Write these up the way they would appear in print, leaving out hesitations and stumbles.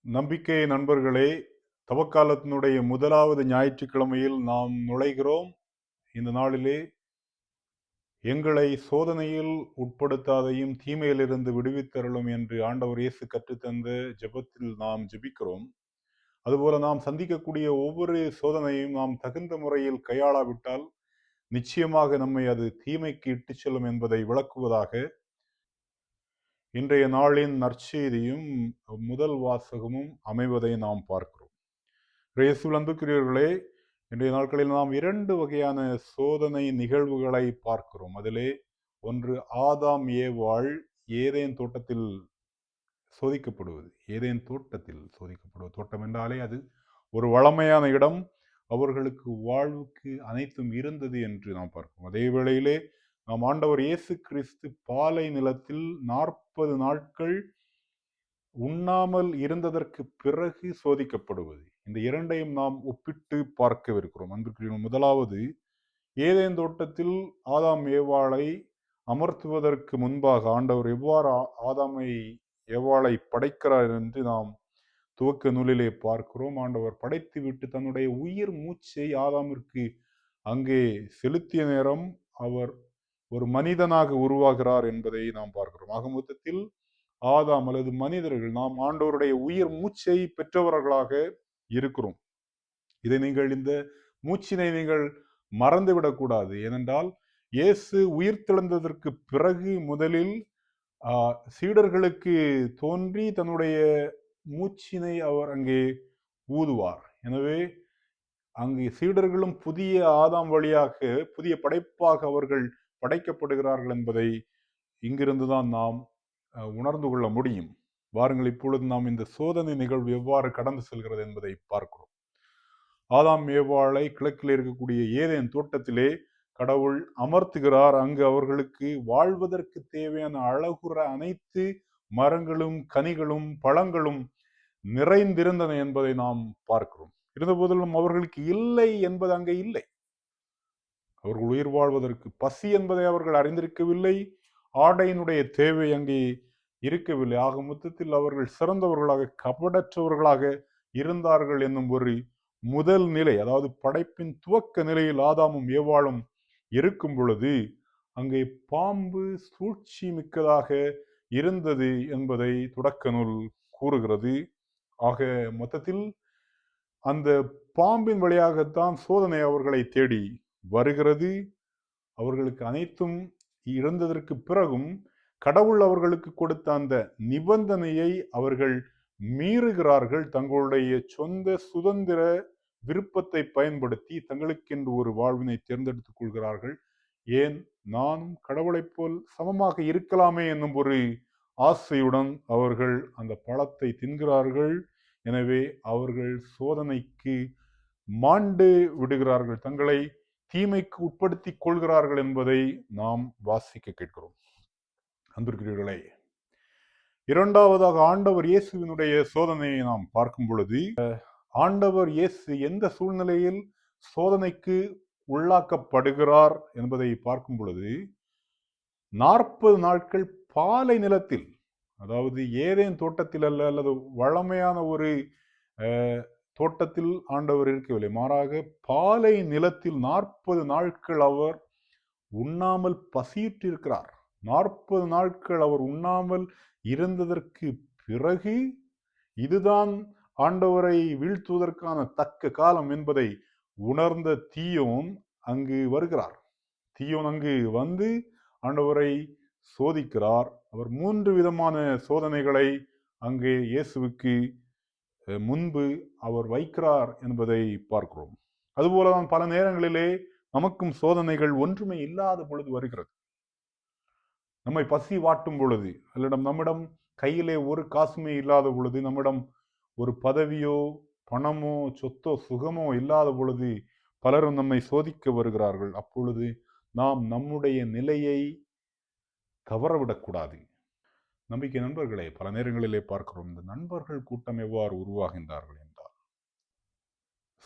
நம்பிக்கை நண்பர்களே, தவக்காலத்தினுடைய முதலாவது ஞாயிற்றுக்கிழமையில் நாம் நுழைகிறோம். இந்த நாளிலே எங்களை சோதனையில் உட்படுத்தாதையும் தீமையிலிருந்து விடுவித்தருளும் என்று ஆண்டவர் இயேசு கற்றுத்தந்த ஜெபத்தில் நாம் ஜெபிக்கிறோம். அதுபோல நாம் சந்திக்கக்கூடிய ஒவ்வொரு சோதனையும் நாம் தகுந்த முறையில் கையாளாவிட்டால் நிச்சயமாக நம்மை அது தீமைக்கு இட்டுச் செல்லும் என்பதை விளக்குவதாக இன்றைய நாளின் நற்செய்தியும் முதல் வாசகமும் அமைவதை நாம் பார்க்கிறோம். இயேசுவில் அன்புக்குரியவர்களே, இன்றைய நாட்களில் நாம் இரண்டு வகையான சோதனை நிகழ்வுகளை பார்க்கிறோம். அதிலே ஒன்று ஆதாம் ஏவாள் ஏதேன் தோட்டத்தில் சோதிக்கப்படுவது. ஏதேன் தோட்டத்தில் சோதிக்கப்படுவது. தோட்டம் என்றாலே அது ஒரு வளமையான இடம். அவர்களுக்கு வாழ்வுக்கு அனைத்தும் இருந்தது என்று நாம் பார்க்கிறோம். அதே வேளையிலே நாம் ஆண்டவர் இயேசு கிறிஸ்து பாலை நிலத்தில் 40 நாட்கள் உண்ணாமல் இருந்ததற்கு பிறகு சோதிக்கப்படுவது. இந்த இரண்டையும் நாம் ஒப்பிட்டு பார்க்கவிருக்கிறோம். அன்புக்குரியவர்களே, முதலாவது ஏதேன் தோட்டத்தில் ஆதாம் ஏவாளை அமர்த்துவதற்கு முன்பாக ஆண்டவர் எவ்வாறு ஆதாமை ஏவாளை படைக்கிறார் என்று நாம் துவக்க நூலிலே பார்க்கிறோம். ஆண்டவர் படைத்து விட்டு தன்னுடைய உயிர் மூச்சை ஆதாமிற்கு அங்கே செலுத்திய நேரம் அவர் ஒரு மனிதனாக உருவாகிறார் என்பதை நாம் பார்க்கிறோம். ஆக மொத்தத்தில் ஆதாம் அல்லது மனிதர்கள் நாம் ஆண்டவருடைய உயிர் மூச்சை பெற்றவர்களாக இருக்கிறோம். இதை நீங்கள் இந்த மூச்சினை நீங்கள் மறந்துவிடக்கூடாது. ஏனென்றால் இயேசு உயிர்த்தெழுந்ததற்கு பிறகு முதலில் சீடர்களுக்கு தோன்றி தன்னுடைய மூச்சினை அவர் அங்கே ஊதுவார். எனவே அங்கே சீடர்களும் புதிய ஆதாம் வழியாக புதிய படைப்பாக அவர்கள் படைக்கப்படுகிறார்கள் என்பதை இங்கிருந்துதான் நாம் உணர்ந்து கொள்ள முடியும். வாருங்கள், இப்பொழுது நாம் இந்த சோதனை நிகழ்வு எவ்வாறு கடந்து செல்கிறது என்பதை பார்க்கிறோம். ஆதாம் ஏவாளை கிழக்கில் இருக்கக்கூடிய ஏதேன் தோட்டத்திலே கடவுள் அமர்த்துகிறார். அங்கு அவர்களுக்கு வாழ்வதற்கு தேவையான அழகுற அனைத்து மரங்களும் கனிகளும் பழங்களும் நிறைந்திருந்தன என்பதை நாம் பார்க்கிறோம். இருந்த போதிலும் அவர்களுக்கு இல்லை என்பது அங்கே இல்லை. அவர்கள் உயிர் வாழ்வதற்கு பசி என்பதை அவர்கள் அறிந்திருக்கவில்லை. ஆடையினுடைய தேவை அங்கே இருக்கவில்லை. ஆக மொத்தத்தில் அவர்கள் சிறந்தவர்களாக கபடற்றவர்களாக இருந்தார்கள் என்னும் ஒரு முதல் நிலை, அதாவது படைப்பின் துவக்க நிலையில் ஆதாமும் ஏவாளும் இருக்கும் பொழுது அங்கே பாம்பு சூழ்ச்சி மிக்கதாக இருந்தது என்பதை தொடக்க நூல் கூறுகிறது. ஆக மொத்தத்தில் அந்த பாம்பின் வழியாகத்தான் சோதனை அவர்களை தேடி வருகிறது. அவர்களுக்கு அனைத்தும் இருந்ததற்கு பிறகும் கடவுள் அவர்களுக்கு கொடுத்த அந்த நிபந்தனையை அவர்கள் மீறுகிறார்கள். தங்களுடைய சொந்த சுதந்திர விருப்பத்தை பயன்படுத்தி தங்களுக்கென்று ஒரு வாழ்வினை தேர்ந்தெடுத்துக் கொள்கிறார்கள். ஏன், நானும் கடவுளைப் போல் சமமாக இருக்கலாமே என்னும் ஒரு ஆசையுடன் அவர்கள் அந்த பழத்தை தின்கிறார்கள். எனவே அவர்கள் சோதனைக்கு மாண்டு விடுகிறார்கள், தங்களை தீமைக்கு உட்படுத்திக் கொள்கிறார்கள் என்பதை நாம் வாசிக்க கேட்கிறோம். அன்பிற்குரியவர்களே, இரண்டாவதாக ஆண்டவர் இயேசுவினுடைய சோதனையை நாம் பார்க்கும் பொழுது, ஆண்டவர் இயேசு எந்த சூழ்நிலையில் சோதனைக்கு உள்ளாக்கப்படுகிறார் என்பதை பார்க்கும் பொழுது 40 நாட்கள் பாலை நிலத்தில், அதாவது ஏதேன் தோட்டத்தில் அல்ல, அல்லது வளமையான ஒரு தோட்டத்தில் ஆண்டவர் இருக்கவில்லை. மாறாக பாலை நிலத்தில் 40 நாட்கள் அவர் உண்ணாமல் பசியிட்டிருக்கிறார். 40 நாட்கள் அவர் உண்ணாமல் இருந்ததற்கு பிறகு இதுதான் ஆண்டவரை வீழ்த்துவதற்கான தக்க காலம் என்பதை உணர்ந்த தீயோன் அங்கு வருகிறார். தீயோன் அங்கு வந்து ஆண்டவரை சோதிக்கிறார். அவர் 3 விதமான சோதனைகளை அங்கே இயேசுவுக்கு முன்பு அவர் வைக்கிறார் என்பதை பார்க்கிறோம். அதுபோலதான் பல நேரங்களிலே நமக்கும் சோதனைகள் ஒன்றுமே இல்லாத பொழுது வருகிறது. நம்மை பசி வாட்டும் பொழுது, அல்லது நம்மிடம் கையிலே ஒரு காசுமே இல்லாத பொழுது, நம்மிடம் ஒரு பதவியோ பணமோ சொத்தோ சுகமோ இல்லாத பொழுது பலரும் நம்மை சோதிக்க வருகிறார்கள். அப்பொழுது நாம் நம்முடைய நிலையை தவறவிடக்கூடாது. நம்பிக்கை நண்பர்களே, பல நேரங்களிலே பார்க்கிறோம், இந்த நண்பர்கள் கூட்டம் எவ்வாறு உருவாகின்றார்கள் என்றால்,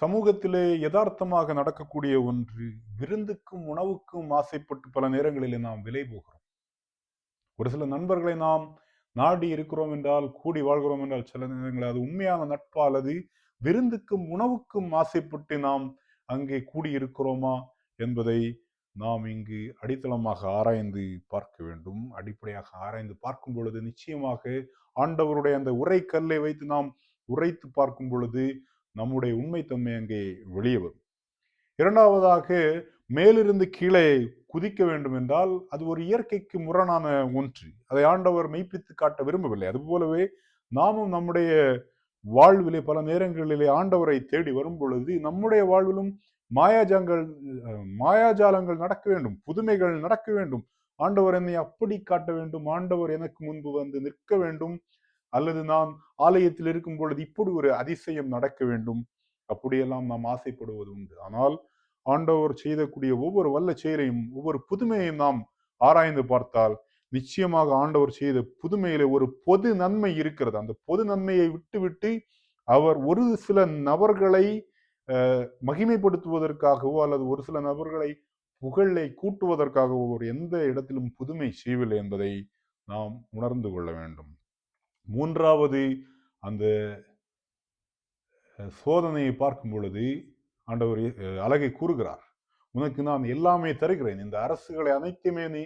சமூகத்திலே யதார்த்தமாக நடக்கக்கூடிய ஒன்று, விருந்துக்கும் உணவுக்கும் ஆசைப்பட்டு பல நேரங்களிலே நாம் விலை போகிறோம். ஒரு சில நண்பர்களை நாம் நாடி இருக்கிறோம் என்றால், கூடி வாழ்கிறோம் என்றால், சில நேரங்களில் அது உண்மையான நட்பா அல்லது விருந்துக்கும் உணவுக்கும் ஆசைப்பட்டு நாம் அங்கே கூடியிருக்கிறோமா என்பதை நாம் இங்கு அடித்தளமாக ஆராய்ந்து பார்க்க வேண்டும். அடிப்படையாக ஆராய்ந்து பார்க்கும் பொழுது நிச்சயமாக ஆண்டவருடைய அந்த உரை கல்லை வைத்து நாம் உரைத்து பார்க்கும் பொழுது நம்முடைய உண்மைத்தன்மை அங்கே வெளியே வரும். இரண்டாவதாக, மேலிருந்து கீழே குதிக்க வேண்டும் என்றால் அது ஒரு இயற்கைக்கு முரணான ஒன்று. அதை ஆண்டவர் மெய்ப்பித்து காட்ட விரும்பவில்லை. அதுபோலவே நாமும் நம்முடைய வாழ்விலே பல நேரங்களிலே ஆண்டவரை தேடி வரும் பொழுது நம்முடைய வாழ்விலும் மாயாஜாங்கள் மாயாஜாலங்கள் நடக்க வேண்டும், புதுமைகள் நடக்க வேண்டும். ஆண்டவர் என்னை அப்படி காட்ட வேண்டும், ஆண்டவர் எனக்கு முன்பு வந்து நிற்க வேண்டும், அல்லது நான் ஆலயத்தில் இருக்கும் பொழுது இப்படி ஒரு அதிசயம் நடக்க வேண்டும், அப்படியெல்லாம் நாம் ஆசைப்படுவது உண்டு. ஆனால் ஆண்டவர் செய்தக்கூடிய ஒவ்வொரு வல்ல செயலையும் ஒவ்வொரு புதுமையையும் நாம் ஆராய்ந்து பார்த்தால் நிச்சயமாக ஆண்டவர் செய்த புதுமையில ஒரு பொது நன்மை இருக்கிறது. அந்த பொது நன்மையை விட்டுவிட்டு அவர் ஒரு சில நபர்களை மகிமைப்படுத்துவதற்காகவோ அல்லது ஒரு சில நபர்களை புகழை கூட்டுவதற்காகவோ ஒரு எந்த இடத்திலும் புதுமை செய்யவில்லை என்பதை நாம் உணர்ந்து கொள்ள வேண்டும். மூன்றாவது, அந்த சோதனையை பார்க்கும் பொழுது ஆண்டவர் அழகை கூறுகிறார். உனக்கு நான் எல்லாமே தருகிறேன், இந்த அரசுகளை அனைத்துமே நீ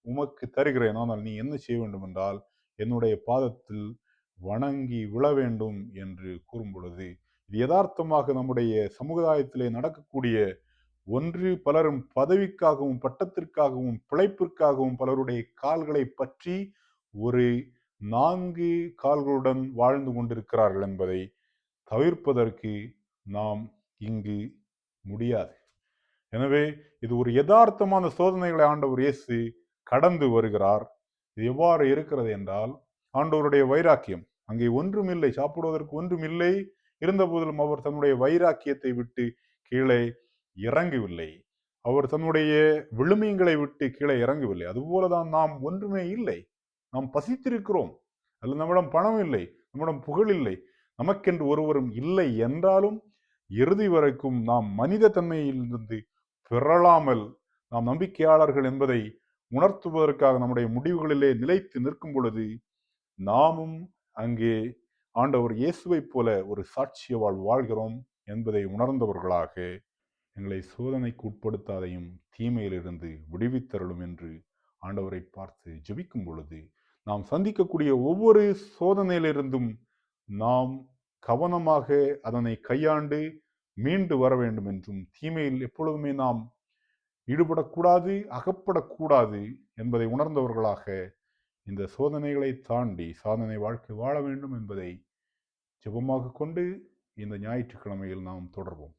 உமக்கு தருகிறேன், ஆனால் நீ என்ன செய்ய வேண்டும் என்றால் என்னுடைய பாதத்தில் வணங்கி விழ வேண்டும் என்று கூறும் பொழுது இது யதார்த்தமாக நம்முடைய சமுதாயத்திலே நடக்கக்கூடிய ஒன்று. பலரும் பதவிக்காகவும் பட்டத்திற்காகவும் பிழைப்பிற்காகவும் பலருடைய கால்களை பற்றி ஒரு 4 கால்களுடன் வாழ்ந்து கொண்டிருக்கிறார்கள் என்பதை தவிர்ப்பதற்கு நாம் இங்கு முடியாது. எனவே இது ஒரு யதார்த்தமான சோதனைகளை ஆண்டவர் இயேசு கடந்து வருகிறார். இது எவ்வாறு இருக்கிறது என்றால், ஆண்டவருடைய வைராக்கியம், அங்கே ஒன்றுமில்லை, சாப்பிடுவதற்கு ஒன்றுமில்லை, இருந்த போதிலும் அவர் தன்னுடைய வைராக்கியத்தை விட்டு கீழே இறங்கவில்லை. அவர் தன்னுடைய விழுமியங்களை விட்டு கீழே இறங்கவில்லை. அதுபோலதான் நாம் ஒன்றுமே இல்லை, நாம் பசித்திருக்கிறோம், அல்லது நம்மிடம் பணம் இல்லை, நம்மிடம் புகழ் இல்லை, நமக்கென்று ஒருவரும் இல்லை என்றாலும் இறுதி வரைக்கும் நாம் மனித தன்மையிலிருந்து பிறழாமல் நாம் நம்பிக்கையாளர்கள் என்பதை உணர்த்துவதற்காக நம்முடைய முடிவுகளிலே நிலைத்து நிற்கும் பொழுது நாமும் அங்கே ஆண்டவர் இயேசுவை போல ஒரு சாட்சிய வாழ்கிறோம் என்பதை உணர்ந்தவர்களாக எங்களை சோதனைக்கு உட்படுத்தாதையும் தீமையிலிருந்து விடுவித்தருளும் என்று ஆண்டவரை பார்த்து ஜெபிக்கும் பொழுது நாம் சந்திக்கக்கூடிய ஒவ்வொரு சோதனையிலிருந்தும் நாம் கவனமாக அதனை கையாண்டு மீண்டு வர வேண்டும் என்றும், தீமையில் எப்பொழுதுமே நாம் ஈடுபடக்கூடாது, அகப்படக்கூடாது என்பதை உணர்ந்தவர்களாக இந்த சோதனைகளை தாண்டி சாதனை வாழ்க்கை வாழ வேண்டும் என்பதை ஜெபமாக கொண்டு இந்த ஞாயிற்றுக்கிழமையில் நாம் தொடர்வோம்.